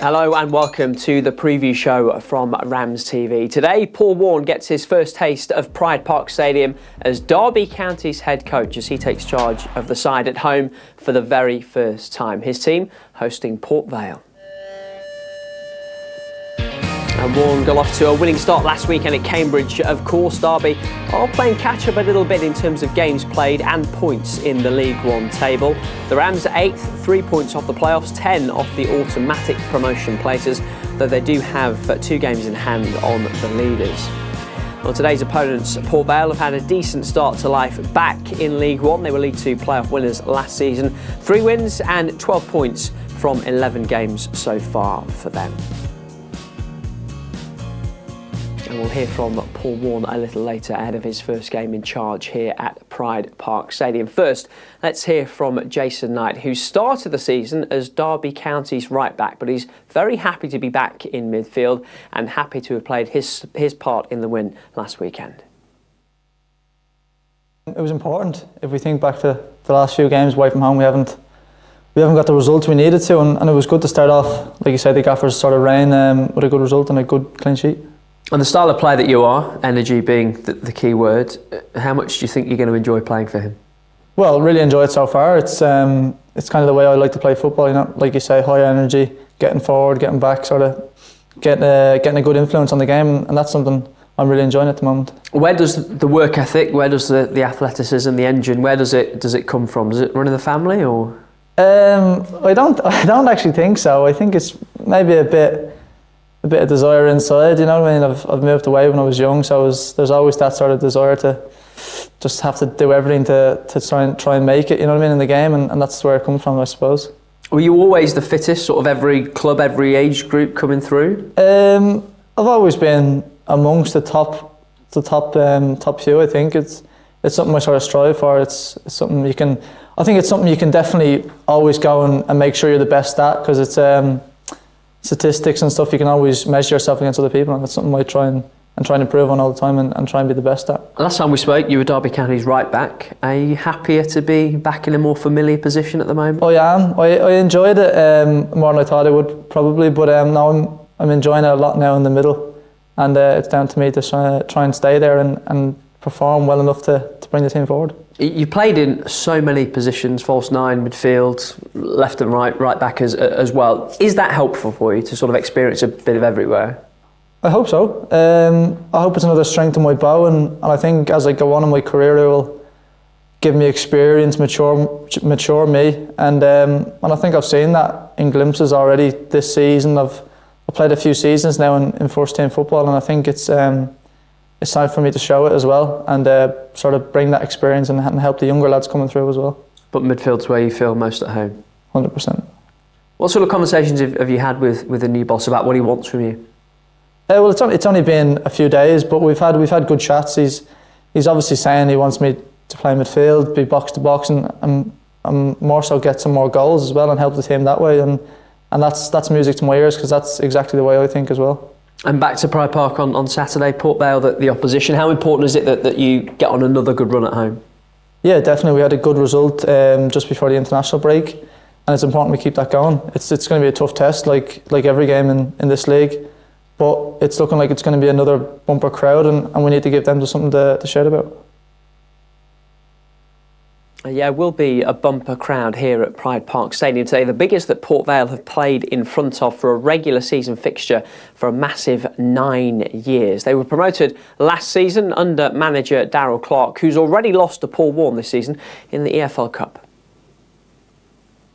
Hello and welcome to the preview show from RamsTV. Today, Paul Warne gets his first taste of Pride Park Stadium as Derby County's head coach as he takes charge of the side at home for the very first time. His team hosting Port Vale. And Warne got off to a winning start last weekend at Cambridge. Of course, Derby are playing catch-up a little bit in terms of games played and points in the League One table. The Rams are 8th, 3 points off the playoffs, 10 off the automatic promotion places, though they do have 2 games in hand on the leaders. Well, today's opponents, Port Vale, have had a decent start to life back in League One. They were League Two playoff winners last season. 3 wins and 12 points from 11 games so far for them. And we'll hear from Paul Warne a little later ahead of his first game in charge here at Pride Park Stadium. First, let's hear from Jason Knight, who started the season as Derby County's right back, but he's very happy to be back in midfield and happy to have played his part in the win last weekend. It was important. If we think back to the last few games away from home, we haven't got the results we needed to, and it was good to start off, like you said, the gaffers sort of ran with a good result and a good clean sheet. And the style of play that you are, energy being the key word, how much do you think you're going to enjoy playing for him? Well, really enjoyed it so far. It's kind of the way I like to play football. You know, like you say, high energy, getting forward, getting back, sort of getting a good influence on the game, and that's something I'm really enjoying at the moment. Where does the work ethic, where does the athleticism, the engine, where does it come from? Does it run in the family or? I don't actually think so. I think it's maybe a bit of desire inside, you know what I mean? I've moved away when I was young, so there's always that sort of desire to just have to do everything to try and make it, you know what I mean, in the game, and that's where it comes from, I suppose. Were you always the fittest, sort of every club, every age group coming through? I've always been amongst the top few. I think it's something I sort of strive for. It's something I think it's something you can definitely always go and make sure you're the best at, because it's statistics and stuff, you can always measure yourself against other people, and that's something I try and improve on all the time and try and be the best at. Last time we spoke, you were Derby County's right back. Are you happier to be back in a more familiar position at the moment? I am. I enjoyed it more than I thought I would probably, but now I'm enjoying it a lot now in the middle, and it's down to me to try and stay there and perform well enough to bring the team forward. You played in so many positions, false nine, midfield, left and right back as well. Is that helpful for you to sort of experience a bit of everywhere? I hope so. I hope it's another strength in my bow, and I think as I go on in my career, it will give me experience, mature me, and I think I've seen that in glimpses already this season. I've played a few seasons now in first team football, and I think it's time for me to show it as well, and sort of bring that experience and help the younger lads coming through as well. But midfield's where you feel most at home? 100%. What sort of conversations have you had with the new boss about what he wants from you? Well, it's only been a few days, but we've had good chats. He's obviously saying he wants me to play midfield, be box to box, and more so get some more goals as well and help the team that way. And that's music to my ears, because that's exactly the way I think as well. And back to Pride Park on Saturday, Port Vale, the opposition. How important is it that you get on another good run at home? Yeah, definitely. We had a good result just before the international break, and it's important we keep that going. It's going to be a tough test, like every game in this league, but it's looking like it's going to be another bumper crowd, and we need to give them something to shout about. Yeah, will be a bumper crowd here at Pride Park Stadium today, the biggest that Port Vale have played in front of for a regular season fixture for a massive 9 years. They were promoted last season under manager Darryl Clark, who's already lost to Paul Warne this season in the EFL Cup.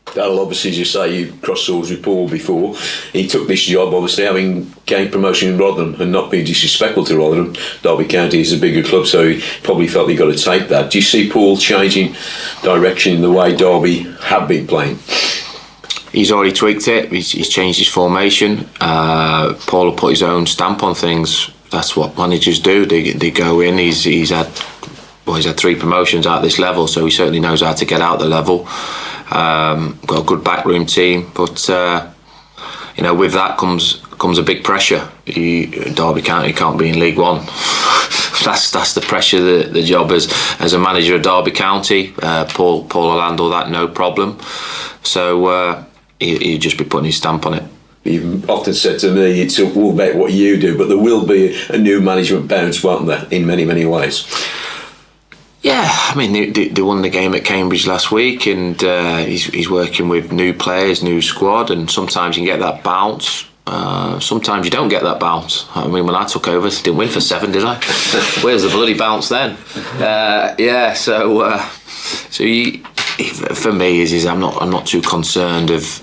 Darryl, obviously, as you say, you crossed swords with Paul before. He took this job, obviously, having gained promotion in Rotherham, and not being disrespectful to Rotherham. Derby County is a bigger club, so he probably felt he got to take that. Do you see Paul changing direction in the way Derby have been playing? He's already tweaked it. He's changed his formation. Paul will put his own stamp on things. That's what managers do. They go in. He's had 3 promotions at this level, so he certainly knows how to get out the level. Got a good backroom team, but with that comes a big pressure. Derby County can't be in League One. That's the pressure. The job as a manager of Derby County. Paul will handle that no problem. So he'll just be putting his stamp on it. you've often said to me, it's all about what you do, but there will be a new management bounce, won't there, in many, many ways? Yeah, I mean, they won the game at Cambridge last week, and he's working with new players, new squad, and sometimes you can get that bounce. Sometimes you don't get that bounce. I mean, when I took over, I didn't win for 7, did I? Where's the bloody bounce then? For me, I'm not too concerned of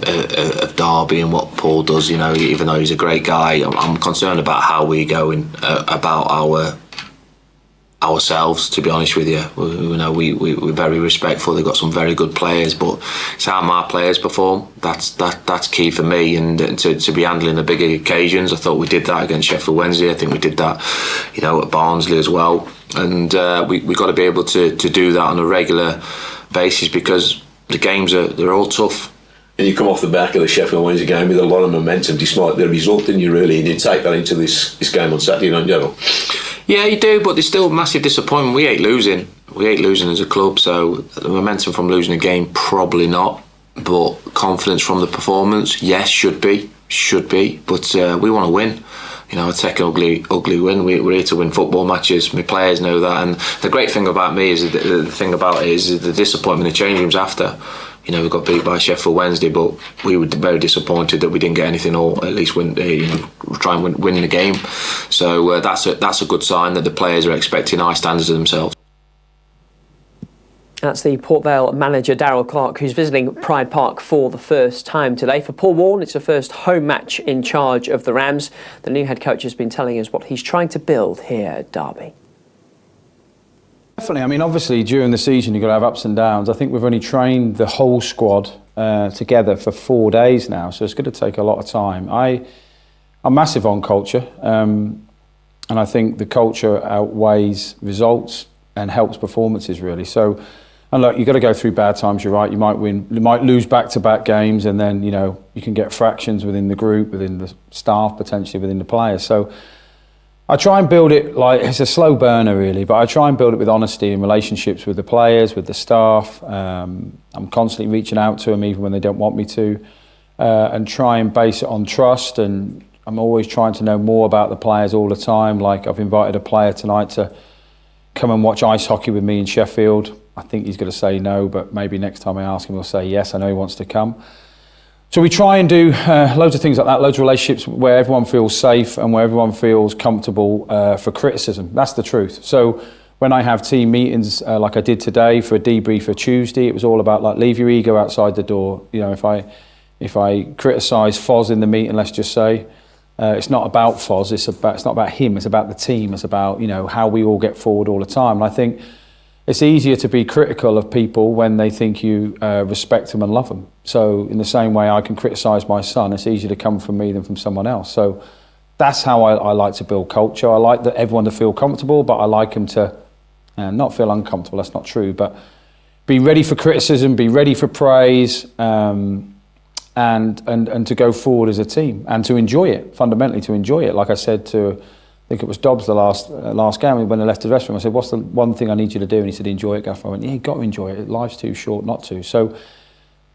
Derby and what Paul does. You know, even though he's a great guy, I'm concerned about how we go about ourselves. To be honest with you, we're very respectful. They've got some very good players, but it's how my players perform. That's key for me, and to be handling the bigger occasions. I thought we did that against Sheffield Wednesday. I think we did that, at Barnsley as well. And we got to be able to do that on a regular basis, because the games they're all tough. And you come off the back of the Sheffield Wednesday game with a lot of momentum, despite the result, didn't you, really? And you take that into this game on Saturday, don't you? Yeah, you do, but there's still massive disappointment. We hate losing. We hate losing as a club, so the momentum from losing a game, probably not. But confidence from the performance, yes, should be. But we want to win. Take an ugly win. We're here to win football matches. My players know that, and the great thing about me is the thing about it is the disappointment in the change rooms after. We got beat by Sheffield Wednesday, but we were very disappointed that we didn't get anything, or at least win. Try and win the game. So that's a good sign that the players are expecting high standards of themselves. That's the Port Vale manager, Darryl Clark, who's visiting Pride Park for the first time today. For Paul Warne, it's the first home match in charge of the Rams. The new head coach has been telling us what he's trying to build here at Derby. Definitely. I mean, obviously, during the season, you've got to have ups and downs. I think we've only trained the whole squad together for 4 days now, so it's going to take a lot of time. I'm massive on culture, and I think the culture outweighs results and helps performances, really. So, and look, you've got to go through bad times, you're right. You might lose back-to-back games, and then, you can get fractions within the group, within the staff, potentially within the players. So I try and build it like, it's a slow burner really, but I try and build it with honesty and relationships with the players, with the staff. I'm constantly reaching out to them even when they don't want me to, and try and base it on trust. And I'm always trying to know more about the players all the time. Like, I've invited a player tonight to come and watch ice hockey with me in Sheffield. I think he's going to say no, but maybe next time I ask him, he'll say yes. I know he wants to come. So we try and do loads of things like that, loads of relationships where everyone feels safe and where everyone feels comfortable for criticism. That's the truth. So when I have team meetings like I did today for a debrief for Tuesday, it was all about, like, leave your ego outside the door. If I criticise Foz in the meeting, let's just say, it's not about Foz, it's not about him, it's about the team, it's about how we all get forward all the time. And I think it's easier to be critical of people when they think you respect them and love them. So in the same way I can criticise my son, it's easier to come from me than from someone else. So that's how I like to build culture. I like everyone to feel comfortable, but I like them to not feel uncomfortable, that's not true, but be ready for criticism, be ready for praise, and to go forward as a team and to enjoy it, fundamentally to enjoy it. Like I said to, I think it was Dobbs the last game when I left the restaurant, I said, what's the one thing I need you to do? And he said, enjoy it, Gaffer. I went, yeah, you've got to enjoy it. Life's too short not to. So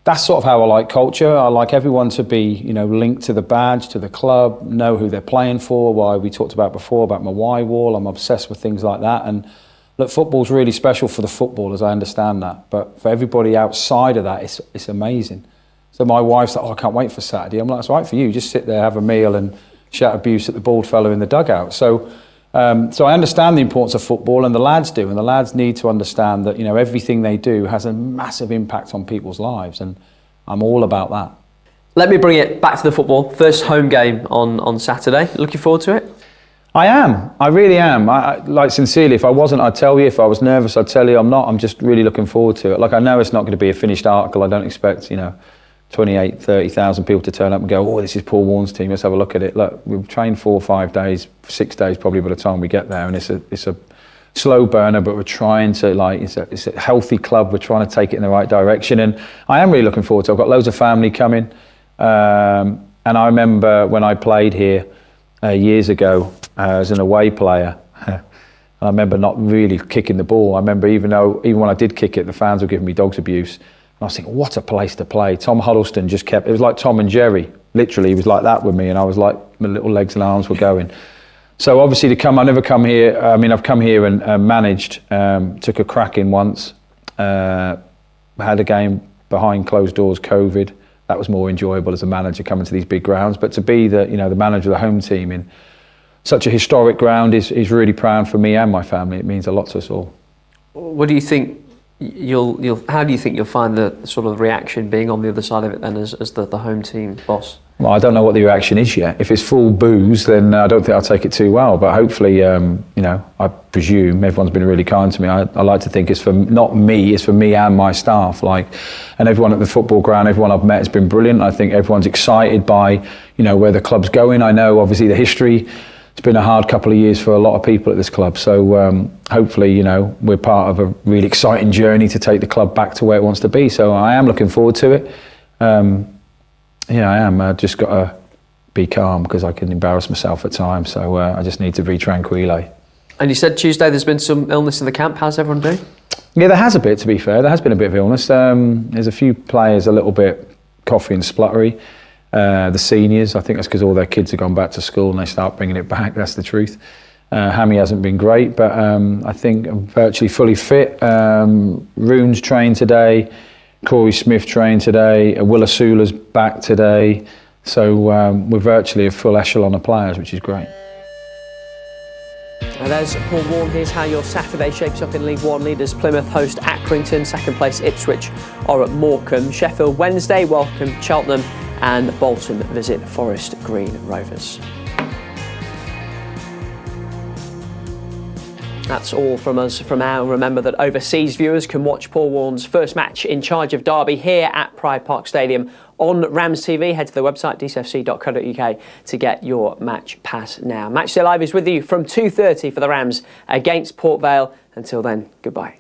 that's sort of how I like culture. I like everyone to be, linked to the badge, to the club, know who they're playing for, why we talked about before, about my why wall. I'm obsessed with things like that. And look, football's really special for the footballers, I understand that. But for everybody outside of that, it's amazing. So my wife's like, I can't wait for Saturday. I'm like, it's all right for you. Just sit there, have a meal and shout abuse at the bald fellow in the dugout. So I understand the importance of football, and the lads do, and the lads need to understand that everything they do has a massive impact on people's lives, and I'm all about that. Let me bring it back to the football. First home game on Saturday. Looking forward to it? I am. I really am. Like, sincerely, if I wasn't, I'd tell you. If I was nervous, I'd tell you. I'm not. I'm just really looking forward to it. Like, I know it's not going to be a finished article. I don't expect 28, 30,000 people to turn up and go, oh, this is Paul Warne's team, let's have a look at it. Look, we've trained 4 or 5 days, 6 days probably by the time we get there, and it's a slow burner, but we're trying to, it's a healthy club, we're trying to take it in the right direction, and I am really looking forward to it. I've got loads of family coming, and I remember when I played here years ago as an away player, I remember not really kicking the ball. I remember even when I did kick it, the fans were giving me dogs abuse. I was thinking, what a place to play. Tom Huddleston just kept, it was like Tom and Jerry. literally he was like that with me, and I was like, my little legs and arms were going. So obviously I never come here, I mean, I've come here and managed, took a crack in once, had a game behind closed doors, COVID. That was more enjoyable as a manager coming to these big grounds, but to be the manager of the home team in such a historic ground is really proud for me and my family. It means a lot to us all. What do you think how do you think you'll find the sort of reaction being on the other side of it then as the home team boss? Well, I don't know what the reaction is yet. If it's full booze, then I don't think I'll take it too well. But hopefully, I presume everyone's been really kind to me. I like to think it's for not me, it's for me and my staff. And everyone at the football ground, everyone I've met has been brilliant. I think everyone's excited by, where the club's going. I know obviously the history. It's been a hard couple of years for a lot of people at this club. So hopefully, we're part of a really exciting journey to take the club back to where it wants to be. So I am looking forward to it. Yeah, I am. I just got to be calm because I can embarrass myself at times. So I just need to be tranquilo. And you said Tuesday there's been some illness in the camp. How's everyone doing? Yeah, there has a bit, to be fair. There has been a bit of illness. There's a few players a little bit coughy and spluttery. The seniors, I think that's because all their kids have gone back to school and they start bringing it back. That's the truth. Hammy hasn't been great, but I think I'm virtually fully fit. Roon's trained today. Corey Smith trained today. Willa Sula's back today. So we're virtually a full echelon of players, which is great. And there's Paul Warne. Here's how your Saturday shapes up in League One. Leaders Plymouth host Accrington, second place Ipswich are at Morecambe. Sheffield Wednesday welcome Cheltenham, and Bolton visit Forest Green Rovers. That's all from us for now. Remember that overseas viewers can watch Paul Warne's first match in charge of Derby here at Pride Park Stadium on RamsTV. Head to the website dcfc.co.uk to get your match pass now. Matchday Live is with you from 2:30 for the Rams against Port Vale. Until then, goodbye.